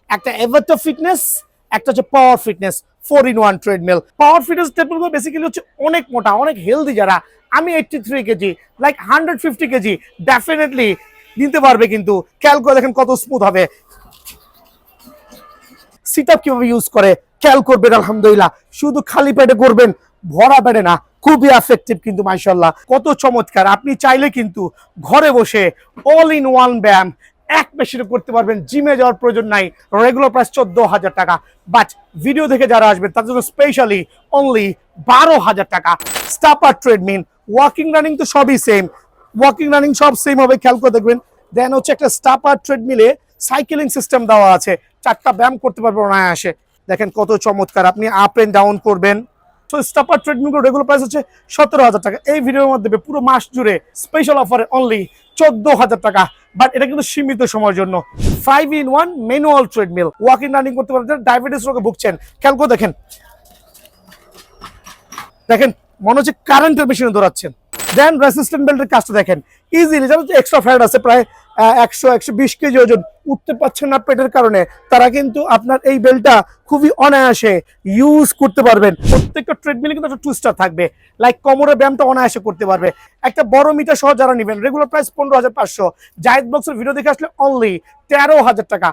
একটা এভারটো ফিটনেস, একটা হচ্ছে পাওয়ার ফিটনেস 4-in-1 ট্রেডমিল। পাওয়ার ফিটনেস ট্রেডমিল বেসিক্যালি হচ্ছে অনেক মোটা, অনেক হেলদি যারা, আমি 83 কেজি, লাইক 150 কেজি ডেফিনেটলি নিতে পারবে, কিন্তু খেয়াল করে দেখেন কত স্মুথ হবে। সিট আপ কিভাবে ইউজ করে খেয়াল করবেন, আলহামদুলিল্লাহ শুধু খালি পেটে করবেন, ভরা পেটে না, খুবই এফেক্টিভ কিন্তু মাশাআল্লাহ, কত চমৎকার। আপনি চাইলে কিন্তু ঘরে বসে অল ইন ওয়ান ব্যায়াম এক মেশিনে করতে পারবেন, জিমে যাওয়ার প্রয়োজন নাই। রেগুলার প্রাইস 14,000 টাকা, বাট ভিডিও দেখে যারা আসবেন তাদের জন্য স্পেশালি অনলি 12,000 টাকা। স্টাপার ট্রেডমিল, ওয়াকিং রানিং তো সবই সেম, ওয়াকিং রানিং সব সেম হবে, খেয়াল করে দেখবেন। দেন হচ্ছে একটা স্টাপার ট্রেডমিলে সাইকেলিং সিস্টেম দেওয়া আছে, 4টা ব্যায়াম করতে পারবেন অনায়াসে। দেখেন কত চমৎকার, আপনি আপ এন্ড ডাউন করবেন। সো স্টাপার ট্রেডমিল রেগুলার প্রাইস হচ্ছে 17,000 টাকা। এই ভিডিওর মধ্যে পুরো মাস জুড়ে স্পেশাল অফারে অনলি 14,000 টাকা, বাট এটা কিন্তু সীমিত সময়ের জন্য। 5-in-1 manual treadmill, walking running করতে পারবেন। ডায়াবেটিস রোগে ভুগছেন, খেয়াল করে দেখেন, দেখেন মনে হচ্ছে কারেন্টের মেশিনে দৌড়াচ্ছেন। দেন রেসিস্ট্যান্ট বেল্টের কাজটা দেখেন, ইজিলি যারা এক্সট্রা ফ্যাট আছে প্রায় 100-120 কেজি ওজন, উঠতে পারছেন না পেটের কারণে, তারা কিন্তু আপনার এই বেল্টটা খুবই অনায়াসে ইউজ করতে পারবেন। প্রত্যেকটা ট্রেডমিলে কিন্তু একটা টুইস্টার থাকবে, লাইক কোমরের ব্যায়ামটা অনায়াসে করতে পারবে। একটা বড় মিটার সহ যারা নেবেন, রেগুলার প্রাইস 15,500, জায়েদ বক্সের ভিডিও দেখে আসলে অনলি 13,000 টাকা।